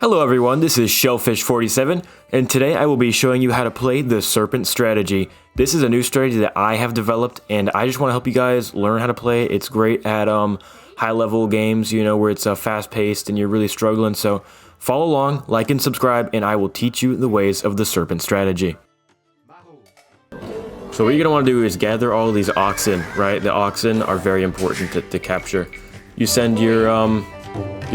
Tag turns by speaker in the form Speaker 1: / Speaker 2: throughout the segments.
Speaker 1: Hello everyone, this is Shellfish47, and today I will be showing you how to play the Serpent strategy. This is a new strategy that I have developed, and I just want to help you guys learn how to play. It's great at high-level games, you know, where it's fast-paced and you're really struggling. So follow along, like and subscribe, and I will teach you the ways of the Serpent strategy. So what you're going to want to do is gather all these oxen, right? The oxen are very important to capture. You send your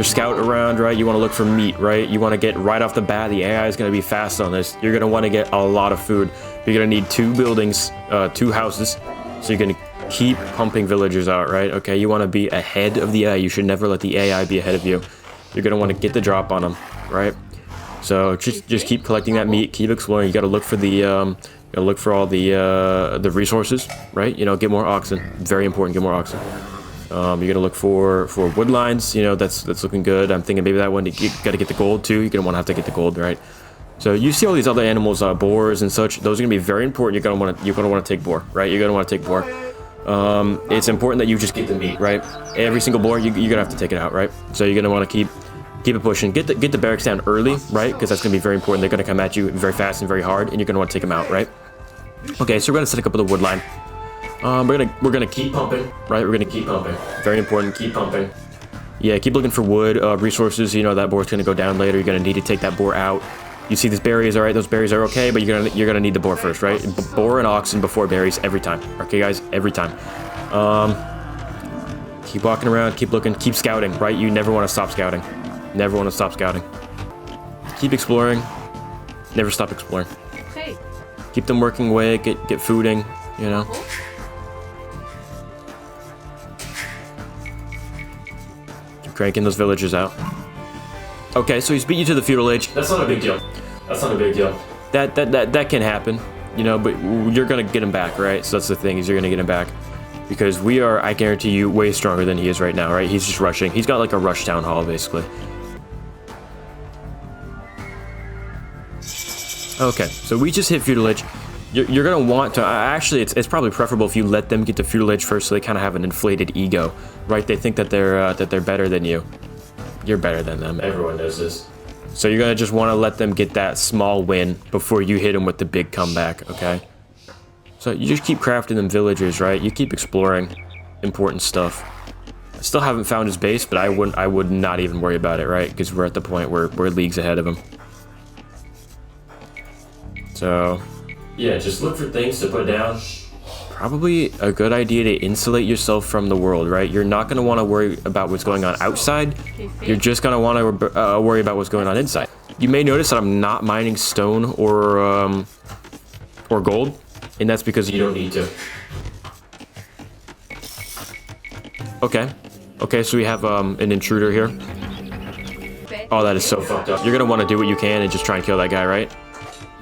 Speaker 1: scout around, right? You want to look for meat, right? You want to get right off the bat, the AI is going to be fast on this. You're going to want to get a lot of food. You're going to need 2 buildings, 2 houses. So you're going to keep pumping villagers out, right? Okay, you want to be ahead of the AI. You should never let the AI be ahead of you. You're going to want to get the drop on them, right? So just keep collecting that meat, keep exploring. You got to look for all the resources, right? You know, get more oxen. Very important, get more oxen. You're gonna look for wood lines. You know, that's looking good. I'm thinking maybe that one, you gotta get the gold too. You're gonna want to have to get the gold, right? So you see all these other animals, boars and such. Those are gonna be very important. You're gonna want to take boar, right? You're gonna want to take boar. It's important that you just get the meat, right? Every single boar, you're gonna have to take it out, right? So you're gonna want to keep it pushing. Get the barracks down early, right? Because that's gonna be very important. They're gonna come at you very fast and very hard, and you're gonna want to take them out, right? Okay, so we're gonna set up with the wood line. We're gonna keep pumping, right? We're gonna keep pumping. Very important, keep pumping. Yeah, keep looking for wood, resources. You know that boar's gonna go down later. You're gonna need to take that boar out. You see these berries, all right? Those berries are okay, but you're gonna need the boar first, right? Boar and oxen before berries every time. Okay, guys, every time. Keep walking around, keep looking, keep scouting, right? You never want to stop scouting. Never want to stop scouting. Keep exploring. Never stop exploring.
Speaker 2: Okay.
Speaker 1: Keep them working away. Get fooding. You know. Cranking those villagers out. Okay, so he's beat you to the feudal age. That's not a big deal. That's not a big deal. That can happen, you know, but you're gonna get him back, right? So that's the thing, is you're gonna get him back. Because we are, I guarantee you, way stronger than he is right now, right? He's just rushing. He's got like a rush town hall, basically. Okay, so we just hit feudal age. You're gonna want to actually, it's probably preferable if you let them get to feudal age first, so they kind of have an inflated ego, right? They think that they're better than you. You're better than them. Everyone knows this. So you're gonna just want to let them get that small win before you hit them with the big comeback. Okay. So you just keep crafting them villagers, right? You keep exploring important stuff. I still haven't found his base, but I would not even worry about it, right? Because we're at the point where we're leagues ahead of him. So. Yeah, just look for things to put down. Probably a good idea to insulate yourself from the world, right? You're not going to want to worry about what's going on outside. You're just going to want to worry about what's going on inside. You may notice that I'm not mining stone or gold, and that's because you don't need to. Okay, so we have an intruder here. Oh, that is so fucked up. You're going to want to do what you can and just try and kill that guy, right?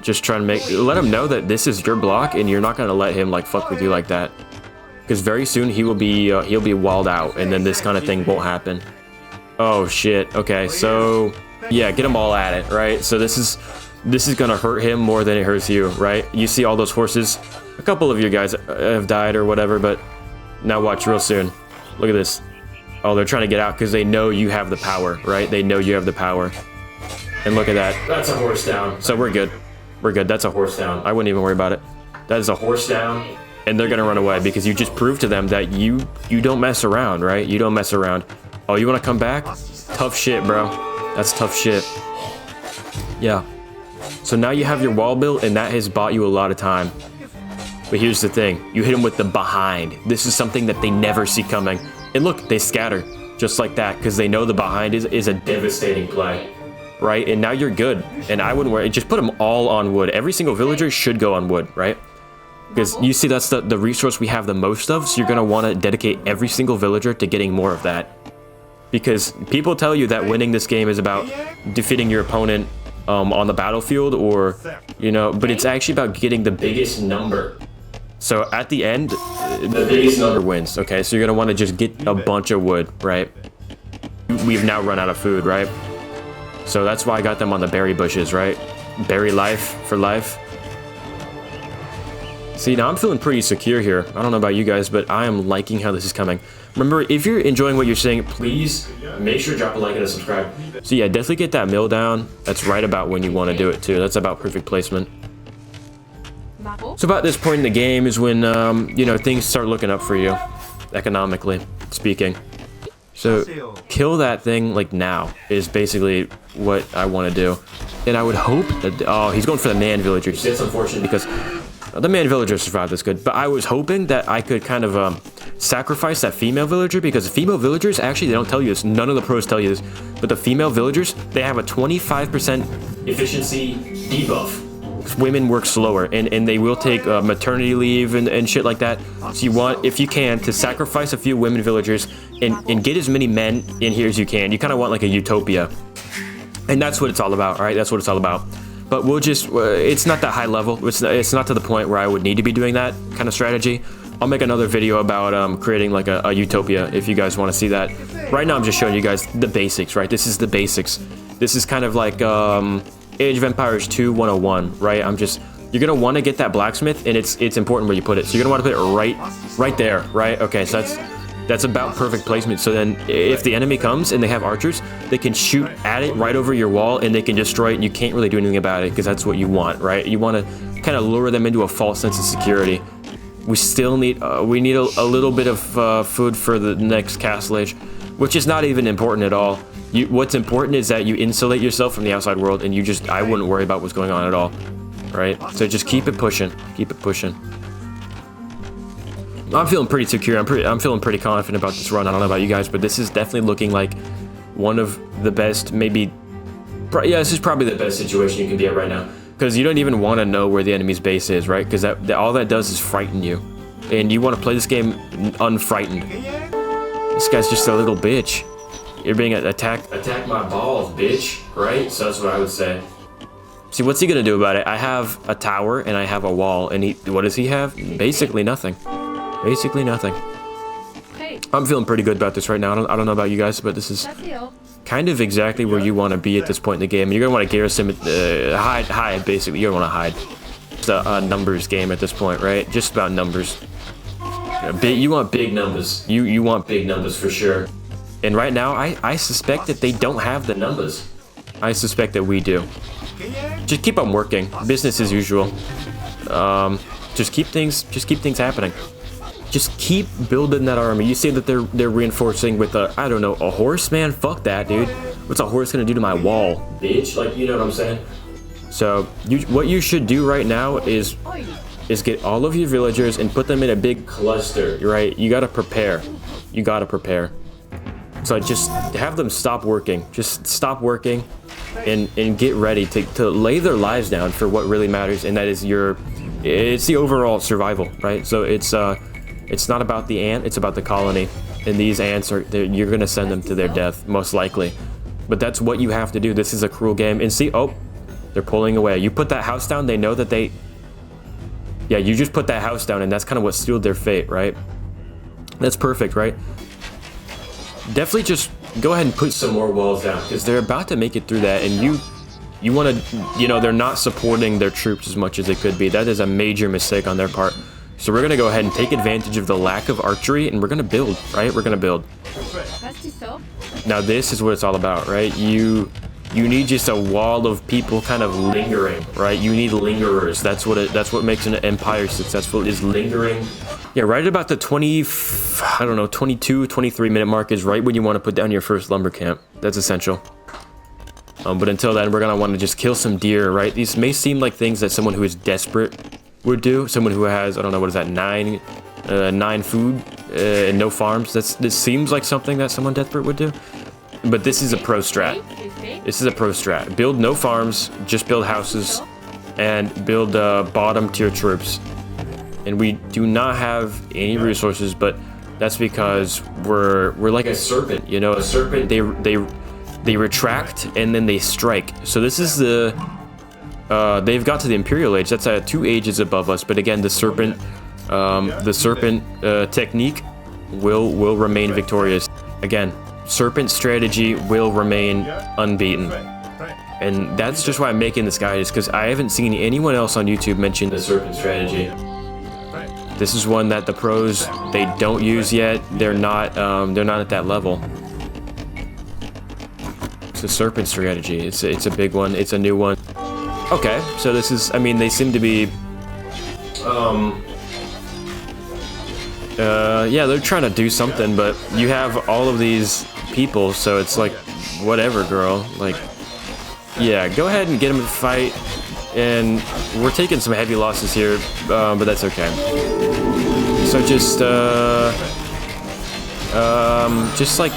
Speaker 1: Just try and let him know that this is your block, and you're not gonna let him like fuck with you like that, because very soon he'll be walled out, and then this kind of thing won't happen. Oh shit. Okay, so yeah, get them all at it, right? So this is gonna hurt him more than it hurts you, right? You see all those horses. A couple of you guys have died or whatever, but now watch real soon. Look at this. Oh, they're trying to get out because they know you have the power, right? They know you have the power. And look at that. That's a horse down. So we're good. We're good. That's a horse down. I wouldn't even worry about it. That is a horse down, and they're gonna run away because you just proved to them that you don't mess around, right? You don't mess around. Oh, you want to come back? Tough shit, bro. That's tough shit. Yeah. So now you have your wall built, and that has bought you a lot of time. But here's the thing: you hit them with the behind. This is something that they never see coming. And look, they scatter just like that because they know the behind is a devastating play. Right, and now you're good, and I wouldn't worry. Just put them all on wood. Every single villager should go on wood, right? Because you see that's the resource we have the most of, so you're gonna want to dedicate every single villager to getting more of that. Because people tell you that winning this game is about defeating your opponent on the battlefield, or you know, but it's actually about getting the biggest number. So at the end, the biggest number wins. Okay, so you're gonna want to just get a bunch of wood, right? We've now run out of food, right? So that's why I got them on the berry bushes, right? Berry life for life. See, now I'm feeling pretty secure here. I don't know about you guys, but I am liking how this is coming. Remember, if you're enjoying what you're seeing, please make sure to drop a like and a subscribe. So yeah, definitely get that mill down. That's right about when you want to do it too. That's about perfect placement. So about this point in the game is when, you know, things start looking up for you, economically speaking. So kill that thing like now is basically what I want to do. And I would hope that, oh, he's going for the man villagers. It's unfortunate because the man villager survived this good, but I was hoping that I could kind of sacrifice that female villager, because the female villagers, actually, they don't tell you this. None of the pros tell you this, but the female villagers, they have a 25% efficiency debuff. Women work slower, and they will take maternity leave and shit like that. So you want, if you can, to sacrifice a few women villagers and get as many men in here as you can. You kind of want like a utopia, and that's what it's all about, all right? That's what it's all about. But we'll just, it's not that high level. It's not to the point where I would need to be doing that kind of strategy. I'll make another video about creating like a utopia if you guys want to see that. Right now I'm just showing you guys the basics, right? This is the basics. This is kind of like Age of Empires 2 101, right? You're gonna want to get that blacksmith, and it's important where you put it. So you're gonna want to put it right there, right? Okay, so that's about perfect placement. So then if the enemy comes and they have archers, they can shoot at it right over your wall and they can destroy it, and you can't really do anything about it because that's what you want, right? You want to kind of lure them into a false sense of security. We still need, we need a little bit of food for the next castle age, which is not even important at all. What's important is that you insulate yourself from the outside world, and I wouldn't worry about what's going on at all, right? So just keep it pushing, keep it pushing. I'm feeling pretty secure. I'm feeling pretty confident about this run. I don't know about you guys, but this is definitely looking like one of the best, maybe, yeah, this is probably the best situation you can be at right now, because you don't even want to know where the enemy's base is, right? Because all that does is frighten you, and you want to play this game unfrightened. This guy's just a little bitch. You're being attacked. Attack my balls, bitch, right? So that's what I would say. See, what's he gonna do about it? I have a tower and I have a wall, and what does he have? Basically nothing. Basically nothing. I'm feeling pretty good about this right now. I don't know about you guys, but this is kind of exactly where you want to be at this point in the game. You're gonna want to garrison, hide, basically. You're gonna want to hide. It's a numbers game at this point, right? Just about numbers. You want big numbers. You want big numbers for sure. And right now, I suspect that they don't have the numbers. I suspect that we do. Just keep on working. Business as usual. Just keep things happening. Just keep building that army. You see that they're reinforcing with I don't know, a horse, man? Fuck that, dude. What's a horse gonna do to my wall, bitch? Like, you know what I'm saying? So what you should do right now is get all of your villagers and put them in a big cluster, right? You gotta prepare. You gotta prepare. So just have them stop working. Just stop working and get ready to lay their lives down for what really matters, and that is it's the overall survival, right? So it's not about the ant, it's about the colony. And these ants you're gonna send them to their death, most likely. But that's what you have to do. This is a cruel game. And see, oh, they're pulling away. You put that house down, they know that yeah, you just put that house down, and that's kind of what sealed their fate, right? That's perfect, right? Definitely just go ahead and put some more walls down, because they're about to make it through that, and you want to, you know, they're not supporting their troops as much as they could be. That is a major mistake on their part. So we're going to go ahead and take advantage of the lack of archery, and we're going to build, right? We're going to build. Now this is what it's all about, right? You need just a wall of people kind of lingering, right? You need lingerers. That's what makes an empire successful, is lingering. Yeah, right at about the 22, 23 minute mark is right when you want to put down your first lumber camp. That's essential. But until then, we're gonna want to just kill some deer, right? These may seem like things that someone who is desperate would do. Someone who has, I don't know, what is that, 9 food and no farms. This seems like something that someone desperate would do. But this is a pro strat. This is a pro strat. Build no farms, just build houses, and build bottom tier troops. And we do not have any resources, but that's because we're like a serpent, you know. A serpent, they retract and then they strike. So this is they've got to the Imperial Age. That's 2 ages above us. But again, the serpent technique will remain victorious. Again, serpent strategy will remain unbeaten. And that's just why I'm making this guide, is because I haven't seen anyone else on YouTube mention the serpent strategy. This is one that the pros, they don't use yet. They're not at that level. It's a Serpent strategy. It's a big one. It's a new one. Okay, so this is, I mean, they seem to be, yeah, they're trying to do something, but you have all of these people, so it's like, whatever, girl. Like, yeah, go ahead and get them to fight, and we're taking some heavy losses here, but that's okay. So just like,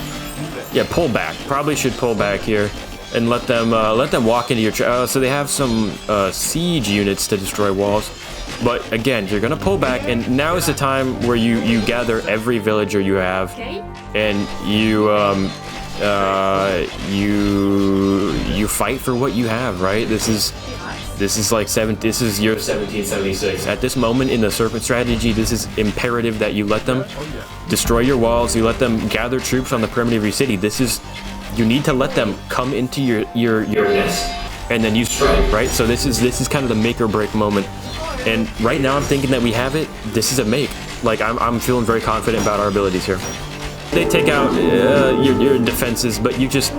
Speaker 1: yeah, pull back. Probably should pull back here, and let them walk into your. So they have some siege units to destroy walls. But again, you're gonna pull back, and now is the time where you gather every villager you have, and you fight for what you have, right? This is like this is year 1776. At this moment in the Serpent strategy, this is imperative that you let them destroy your walls. You let them gather troops on the perimeter of your city. You need to let them come into your nest, and then you strike, right? So this is kind of the make or break moment. And right now I'm thinking that we have it. This is a make. Like, I'm feeling very confident about our abilities here. They take out your defenses, but you just 2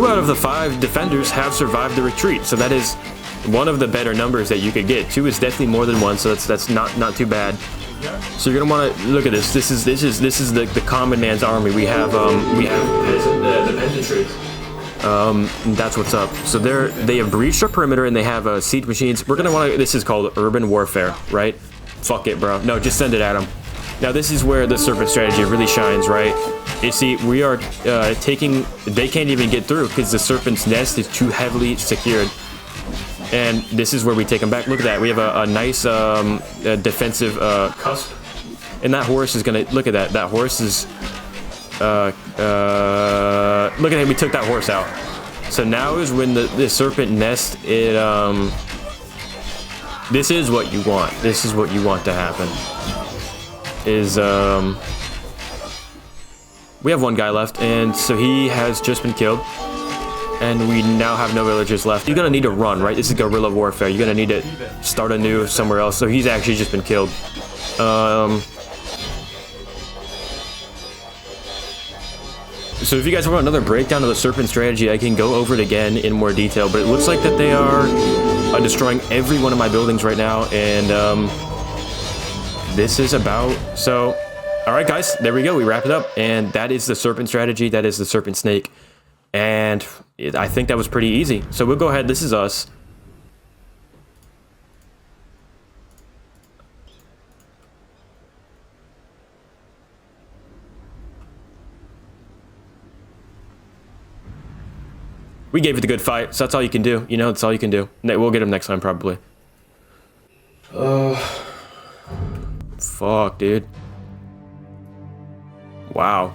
Speaker 1: out of the 5 defenders have survived the retreat. So that is one of the better numbers that you could get. 2 is definitely more than 1, so that's not too bad. So you're gonna want to look at this. This is the common man's army. We have the peasantry. That's what's up. So they have breached our perimeter, and they have siege machines. We're gonna want to. This is called urban warfare, right? Fuck it, bro. No, just send it at them. Now this is where the Serpent strategy really shines, right? You see, we are taking. They can't even get through because the Serpent's nest is too heavily secured. And this is where we take them back. Look at that. We have a nice defensive cusp, and that horse is gonna look at that. That horse is. Look at him, we took that horse out. So now is when the Serpent nest, this is what you want. This is what you want to happen. We have 1 guy left, and so he has just been killed. And we now have no villagers left. You're gonna need to run, right? This is guerrilla warfare. You're gonna need to start anew somewhere else. So he's actually just been killed. So if you guys want another breakdown of the Serpent strategy, I can go over it again in more detail, but it looks like that they are destroying every one of my buildings right now, and this is about, so, all right guys, there we go, we wrap it up, and that is the Serpent strategy, that is the Serpent snake, and I think that was pretty easy. So we'll go ahead, this is us. We gave it a good fight, so that's all you can do. You know, that's all you can do. We'll get him next time, probably. Fuck, dude. Wow.